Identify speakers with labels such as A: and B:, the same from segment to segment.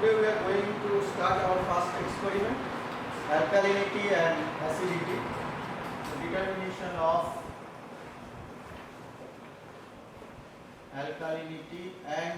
A: today we are going to start our first experiment, alkalinity and acidity, determination of alkalinity and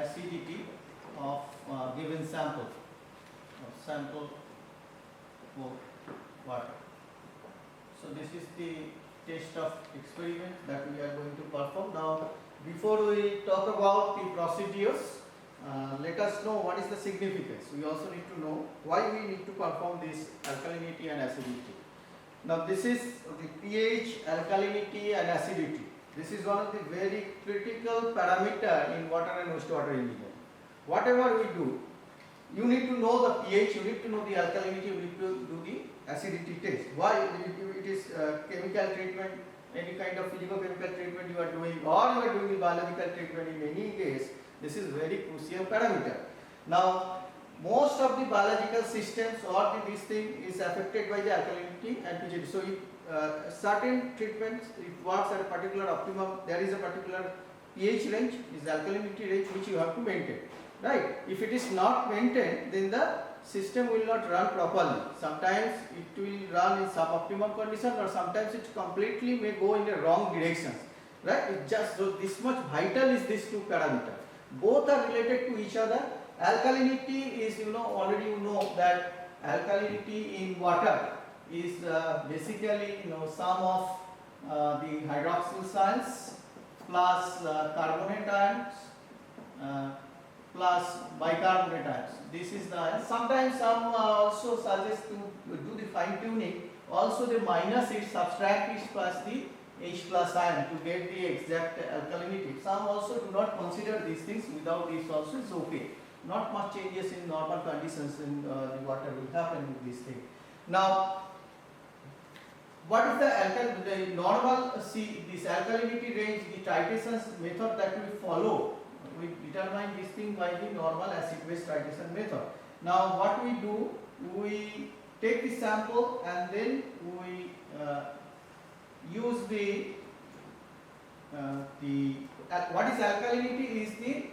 A: acidity of given sample of water. So this is the test of experiment that we are going to perform. Now before we talk about the procedures, let us know what is the significance. We also need to know why we need to perform this alkalinity and acidity. Now this is the pH, alkalinity and acidity. This is one of the very critical parameter in water and wastewater engineering. Whatever we do, you need to know the pH, you need to know the alkalinity, you need to do the acidity test. Why? It is chemical treatment, any kind of physicochemical treatment you are doing, or you are doing the biological treatment. In any case, this is very crucial parameter. Now most of the biological systems or this thing is affected by the alkalinity and pH. So if certain treatments, it works at a particular optimum, there is a particular pH range, is alkalinity range which you have to maintain, right? If it is not maintained, then the system will not run properly. Sometimes it will run in suboptimal condition, or sometimes it completely may go in the wrong direction, right? It just, so this much vital is these two parameters. Both are related to each other. Alkalinity is, already you know that alkalinity in water is basically sum of the hydroxyl ions plus carbonate ions plus bicarbonate ions. This is the ion. Sometimes some also suggest to do the fine tuning. Also the minus is subtract it plus the H plus ion to get the exact alkalinity. Some also do not consider these things. Without this also is okay. Not much changes in normal conditions in the water will happen with this thing. Now, what is the normal, this alkalinity range, the titration method that we follow, we determine this thing by the normal acid-base titration method. Now what we do, we take the sample and then we use what is alkalinity is the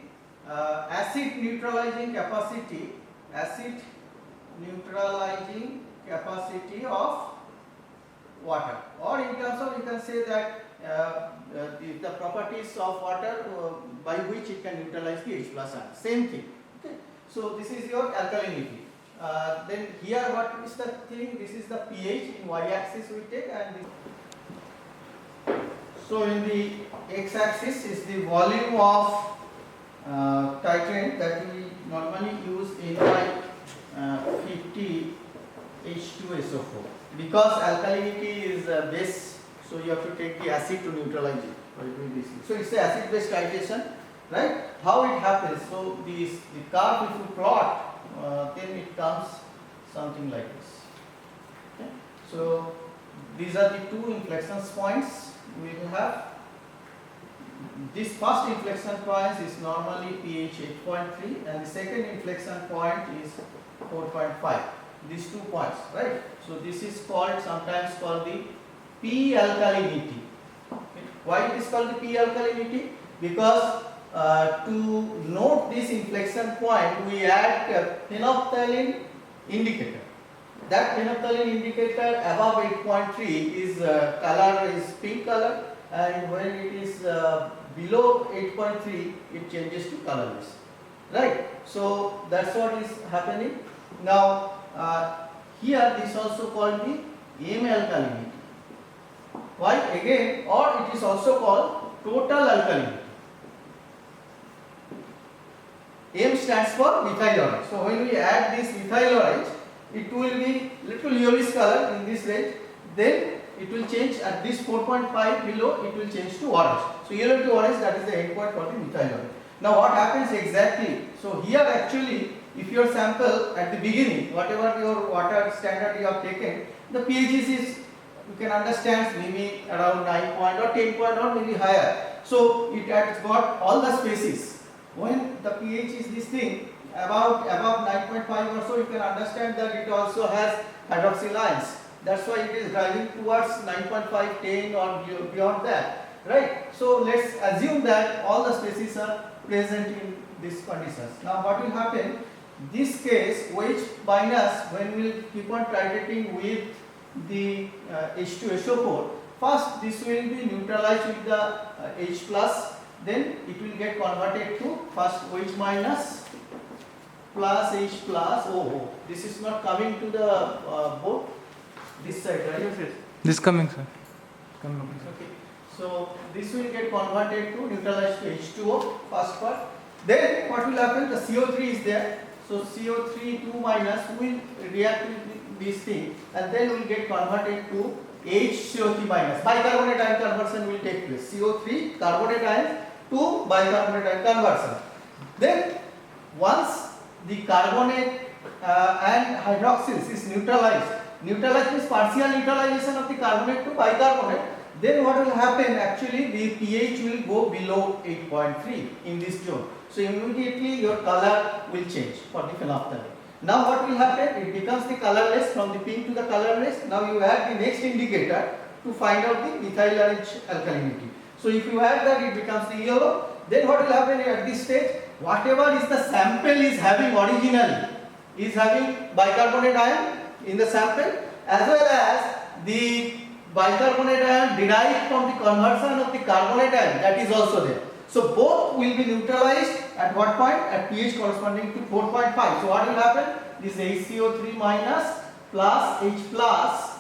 A: acid neutralizing capacity of water, or in terms of you can say that the properties of water by which it can neutralize the H plus ion, same thing. Okay. So this is your alkalinity. Then here what is the thing? This is the pH in y-axis we take, and so in the x-axis is the volume of titrant that we normally use in 50 H2SO4. Because alkalinity is base, so you have to take the acid to neutralize it by doing this. So it's the acid-base titration, right? How it happens? So the curve, if you plot, then it comes something like this. Okay? So these are the two inflection points we will have. This first inflection point is normally pH 8.3, and the second inflection point is 4.5. These 2 points, right? So this is called, sometimes called the P alkalinity. Okay. Why it is called the P alkalinity? Because to note this inflection point, we add a phenolphthalein indicator. That phenolphthalein indicator above 8.3 is color is pink color, and when it is below 8.3, it changes to colorless, right? So that's what is happening. Now here this also called the M alkalinity. Why? Again, or it is also called total alkalinity. M stands for methyl orange. So when we add this methyl orange, it will be little yellowish color in this range. Then it will change at this 4.5 below, it will change to orange. So yellow to orange, that is the endpoint for the methyl orange. Now what happens exactly? So here actually, if your sample at the beginning, whatever your water standard you have taken, the pH is, you can understand, maybe around 9 point or 10 point or maybe higher. So it has got all the species. When the pH is this thing, above 9.5 or so, you can understand that it also has hydroxyl ions. That's why it is driving towards 9.5, 10 or beyond that, right? So let's assume that all the species are present in these conditions. Now what will happen? This case OH minus, when we will keep on titrating with the H2SO4, first this will be neutralized with the H plus, then it will get converted to first OH minus plus H plus OO. This is not coming to the board, this side, right?
B: Yes. This coming, sir. Coming.
A: Okay. So this will get converted to neutralized to H2O, first part. Then what will happen? The CO3 is there. So CO3 2 minus will react with this thing, and then will get converted to HCO3 minus. Bicarbonate ion conversion will take place. CO3 carbonate ion to bicarbonate ion conversion. Then once the carbonate and hydroxyls is neutralized means partial neutralization of the carbonate to bicarbonate, then what will happen? Actually the pH will go below 8.3 in this zone. So immediately your color will change for the phenolphthalein. Now what will happen? It becomes the colorless, from the pink to the colorless. Now you add the next indicator to find out the methyl arranged alkalinity. So if you add that, it becomes the yellow. Then what will happen at this stage? Whatever is the sample is having originally, is having bicarbonate ion in the sample, as well as the bicarbonate ion derived from the conversion of the carbonate ion, that is also there. So both will be neutralized at what point? At pH corresponding to 4.5. So what will happen? This HCO3 minus plus H plus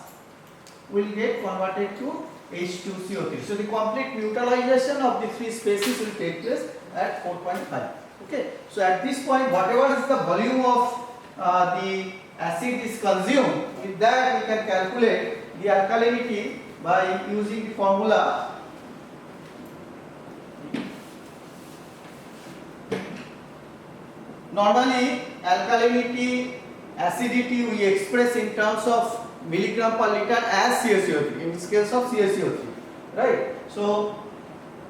A: will get converted to H2CO3. So the complete neutralization of the three species will take place at 4.5. Okay. So at this point, whatever is the volume of the acid is consumed, with that we can calculate the alkalinity by using the formula. Normally alkalinity, acidity we express in terms of milligram per liter as CaCO3, in this case of CaCO3, right? So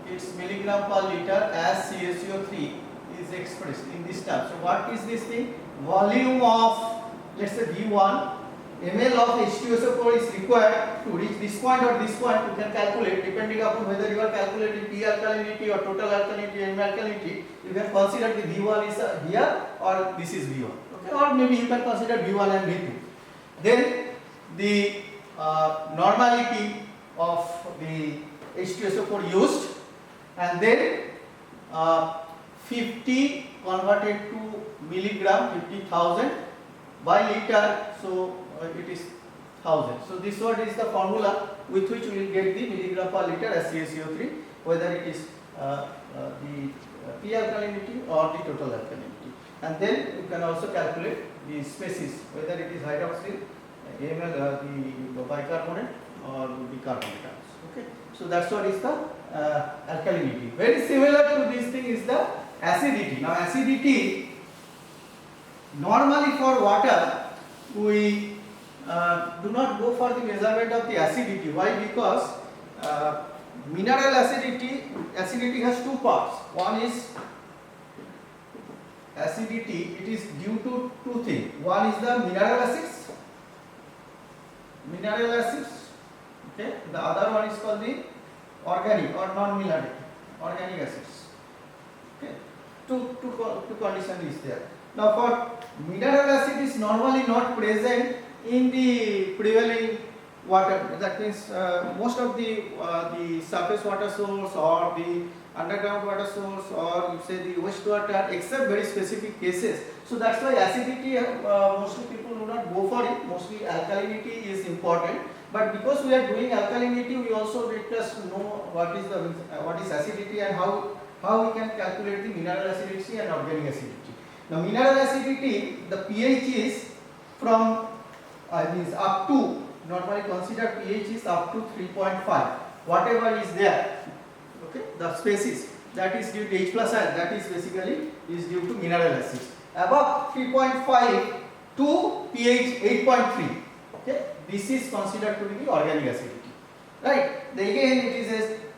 A: its milligram per liter as CaCO3 is expressed in this term. So what is this thing? Volume of, let's say V1 ml of H2SO4 is required to reach this point or this point. You can calculate depending upon whether you are calculating P alkalinity or total alkalinity, M alkalinity. You can consider the V1 is here or this is V1. Okay, or maybe you can consider V1 and V2. Then the normality of the H2SO4 used, and then 50 converted to milligram, 50,000 by liter. So it is 1000. So this one is the formula with which we will get the milligram per liter as CaCO3, whether it is the P alkalinity or the total alkalinity. And then you can also calculate the species, whether it is hydroxyl, ML, the bicarbonate or the carbonate ions. Okay. So that's what is the alkalinity. Very similar to this thing is the acidity. Now acidity, normally for water we do not go for the measurement of the acidity. Why? Because mineral acidity has two parts. One is acidity, it is due to two things. One is the mineral acids, okay. The other one is called the organic or non-mineral organic acids. Okay. Two condition is there. Now for mineral acid is normally not present in the prevailing water. That means most of the surface water source or the underground water source, or you say the wastewater, except very specific cases. So that's why acidity mostly people do not go for it. Mostly alkalinity is important. But because we are doing alkalinity, we also let us know what is acidity and how we can calculate the mineral acidity and organic acidity. Now mineral acidity, the pH is from means up to, normally considered pH is up to 3.5. Whatever is there, okay, the species that is due to H plus ion, that is basically is due to mineral acids. Above 3.5 to pH 8.3, okay, this is considered to be the organic acidity, right? Then again it is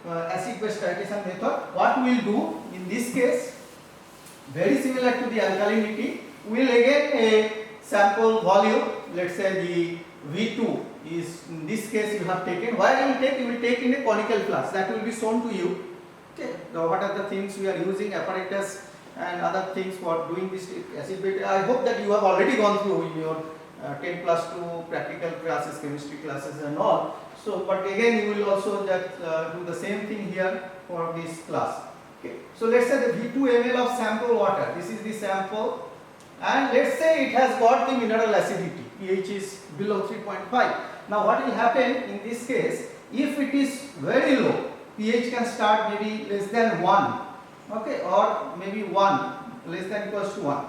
A: a acid base titration method. What we will do in this case, very similar to the alkalinity, we will again a sample volume, let's say the V2 is, in this case you have taken, where you will take in a conical flask, that will be shown to you. Okay, now what are the things we are using, apparatus and other things for doing this acid base. I hope that you have already gone through in your 10 plus 2 practical classes, chemistry classes and all. So, but again you will also just do the same thing here for this class. Okay. So let's say the V2 ml of sample water. This is the sample, and let's say it has got the mineral acidity. pH is below 3.5. Now what will happen in this case? If it is very low, pH can start maybe less than 1, okay, or maybe 1 less than equals to 1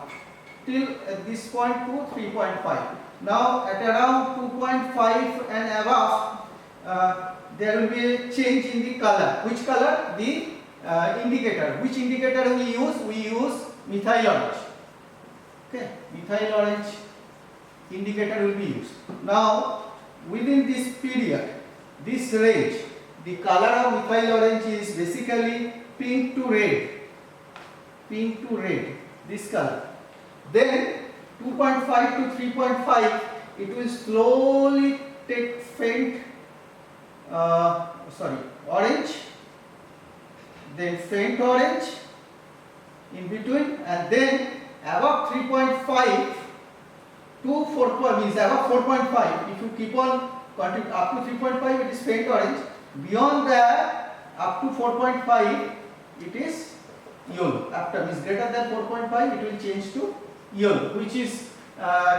A: till at this point to 3.5. Now at around 2.5 and above, there will be a change in the color. Which color? The indicator. Which indicator we use? We use methyl orange. Okay, methyl orange indicator will be used. Now within this period, this range, the color of methyl orange is basically pink to red. Pink to red, this color. Then 2.5 to 3.5, it will slowly take faint orange, then faint orange in between, and then above 3.5 to 4 means above 4.5. If you keep on continuing up to 3.5, it is faint orange. Beyond that, up to 4.5, it is yellow. After means greater than 4.5, it will change to yellow, which is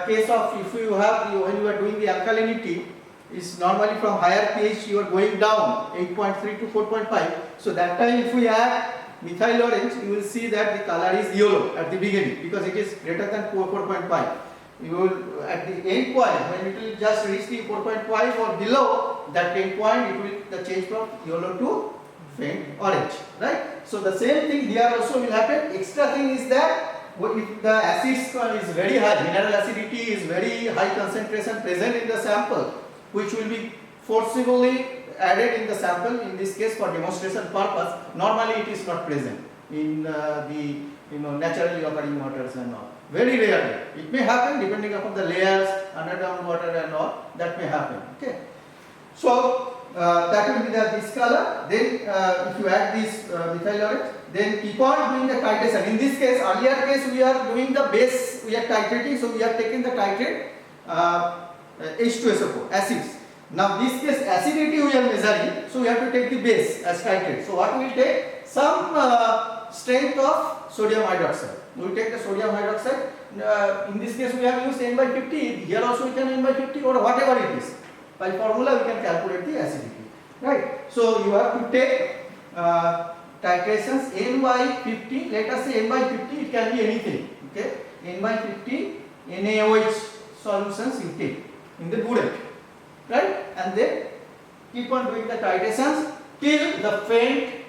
A: case of if you have when you are doing the alkalinity, is normally from higher pH you are going down 8.3 to 4.5. So that time if we add methyl orange, you will see that the color is yellow at the beginning because it is greater than 4.5. You will at the end point when it will just reach the 4.5 or below that end point, it will the change from yellow to faint orange, right? So the same thing here also will happen. Extra thing is that if the acid is very high, mineral acidity is very high concentration present in the sample, which will be forcibly added in the sample, in this case for demonstration purpose. Normally it is not present in the naturally occurring waters and all. Very rarely. It may happen depending upon the layers, underground water and all, that may happen. Okay. So that will be this color. Then if you add this methyl orange, then keep on doing the titration. In this case, earlier case we are doing the base, we are titrating, so we are taking the titrate H2SO4 acids. Now this case acidity we are measuring, so we have to take the base as titrate. So what we will take? Some strength of sodium hydroxide. We will take the sodium hydroxide. In this case we have used N by 50. Here also we can N by 50 or whatever it is. By formula we can calculate the acidity. Right. So you have to take titrations N by 50. Let us say N by 50. It can be anything. Okay. N by 50 NaOH solutions you take in the burette. Right. And then keep on doing the titrations till the faint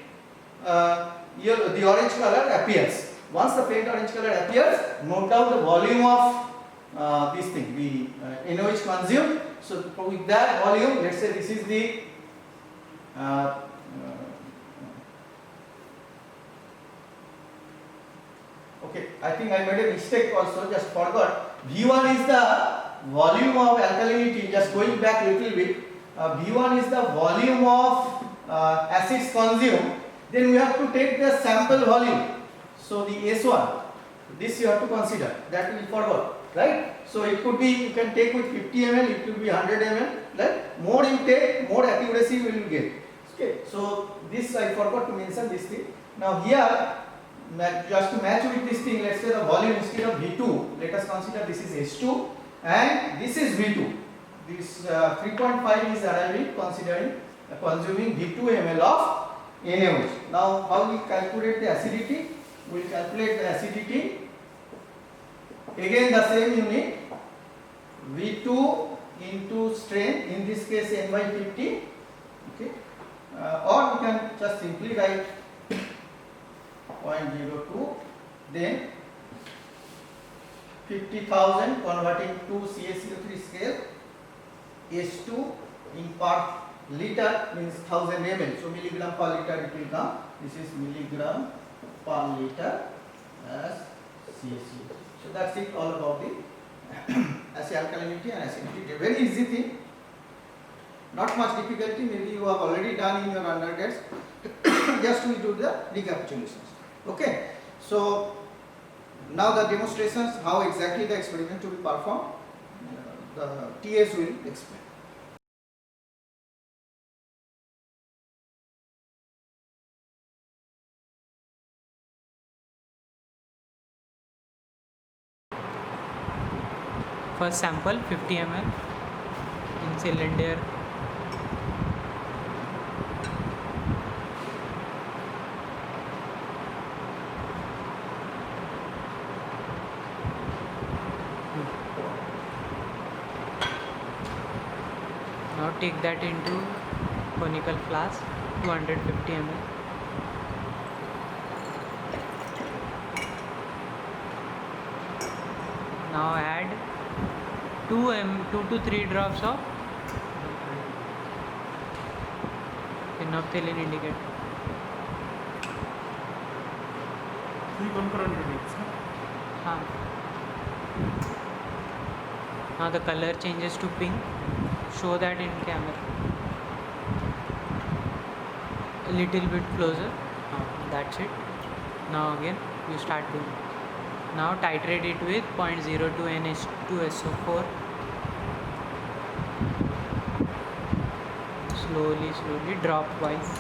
A: the orange color appears. Once the faint orange color appears, note down the volume of this thing, the NaOH consumed. So with that volume, let's say this is the okay, I think I made a mistake also, just forgot. V1 is the volume of alkalinity, just going back little bit. V1 is the volume of acids consumed. Then we have to take the sample volume. So the S1, this you have to consider, that we forgot, right? So it could be, you can take with 50 ml, it could be 100 ml, right? More you take, more accuracy we will get. Okay, so this I forgot to mention this thing. Now here, just to match with this thing, let's say the volume instead of V2, let us consider this is S2 and this is V2. This 3.5 is arriving considering consuming V2 ml of NaOH. Now how we calculate the acidity? We will calculate the acidity. Again the same unit, V2 into strength, in this case N by 50. Okay. Or we can just simply write 0.02, then 50,000 converting to CaCO3 scale, S2 in per liter means 1000 ml. So milligram per liter it will come. This is milligram per liter as CaCO3. So that's it, all about the acid alkalinity and acidity. A very easy thing, not much difficulty. Maybe you have already done in your undergrads. Just we do the recapitulations. Okay. So Now the demonstrations, how exactly the experiment to be performed, the TS will explain.
C: First sample 50 ml in cylinder. Now take that into conical flask 250 ml. Now add 2 to 3 drops of phenolphthalein indicator.
B: 3 concurrent readings.
C: Now the color changes to pink. Show that in camera. A little bit closer. That's it. Now again you start doing it. Now titrate it with 0.02 NH2SO4. Slowly drop wise.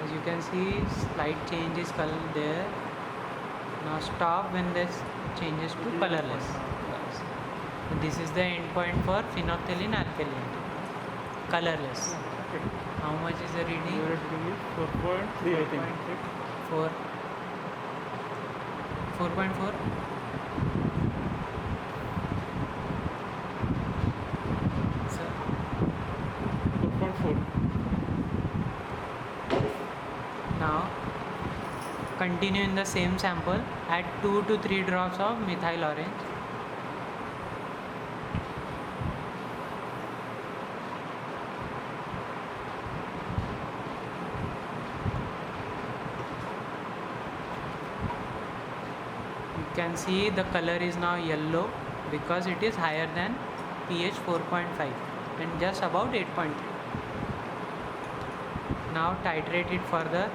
C: As you can see, slight change is color there. Now stop when this changes to colorless. This is the endpoint for phenolphthalein alkaline. Colorless. How much is the reading?
B: 4.3, I think.
C: 4. 4.4. Sir,
B: 4.4.
C: now continue in the same sample. Add 2 to 3 drops of methyl orange. You can see the color is now yellow because it is higher than pH 4.5 and just about 8.3. Now titrate it further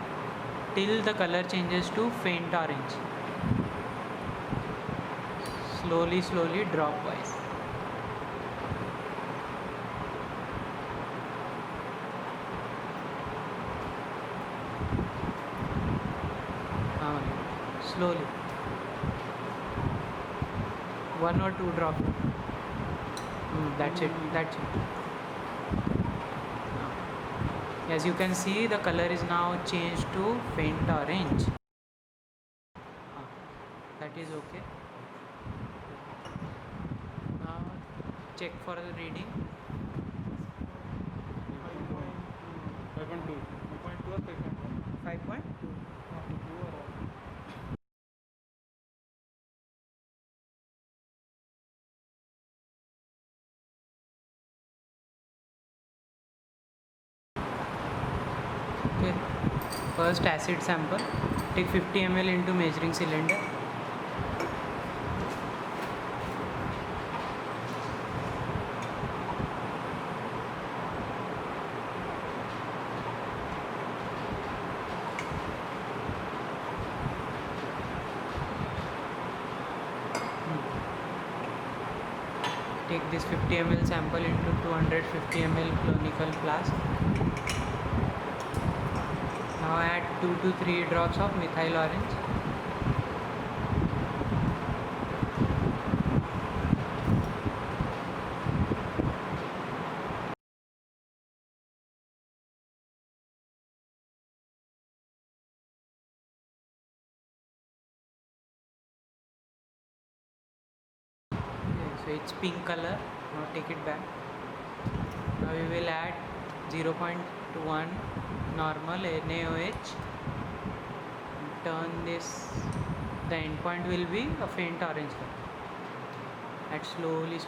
C: till the color changes to faint orange. Slowly drop wise. Slowly. 1 or 2 drops. That's it. As you can see, the color is now changed to faint orange. That is okay. Now check for the reading.
B: 5.2. 5.2 or 5.1?
C: 5.2. Okay. First acid sample. Take 50 ml into measuring cylinder. Take this 50 ml sample into 250 ml conical flask. Now add 2 to 3 drops of methyl orange. So it's pink color. Now take it back. Now we will add 0.1 normal NaOH. Turn this. The end point will be a faint orange color. Add slowly.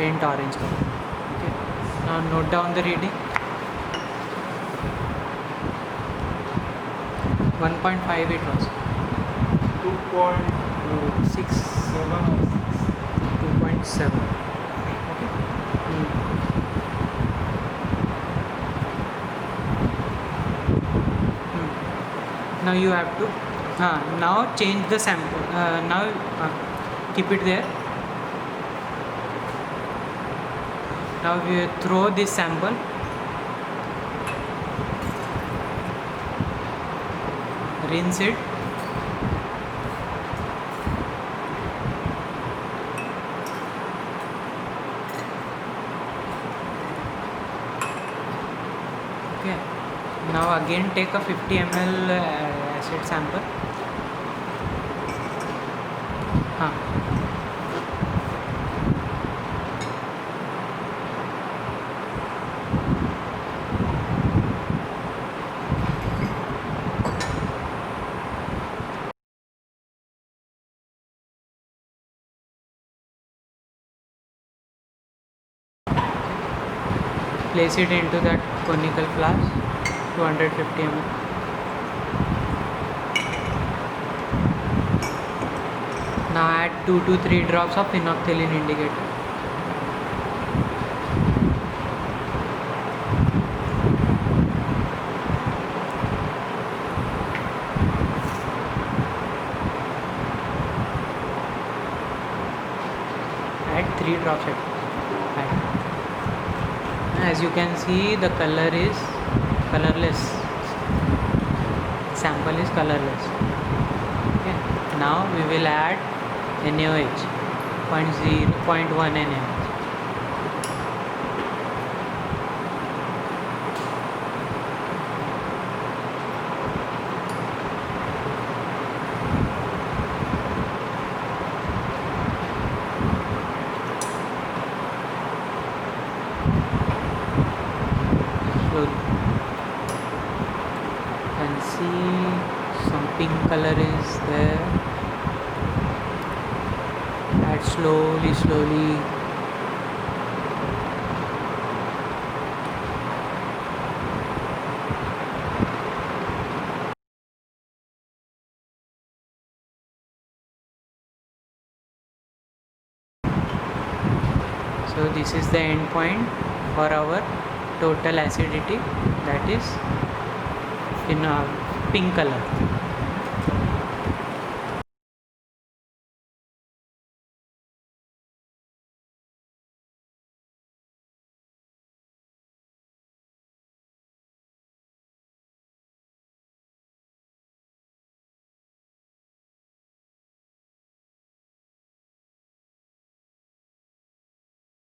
C: faint orange color. Okay. Now note down the reading. 1.5 it was.
B: 2.7
C: 6. 2.7. Okay. Now you have to now change the sample. Now keep it there. Now we throw this sample. Rinse it. Okay. Now again take a 50 ml acid sample. Place it into that conical flask, 250 ml. Now add 2 to 3 drops of phenolphthalein indicator. Add 3 drops. As you can see, the color is colorless. Sample is colorless. Okay. Now we will add NaOH, 0.1 NaOH. And see some pink color is there. Add slowly. So this is the end point for our total acidity, that is in pink color.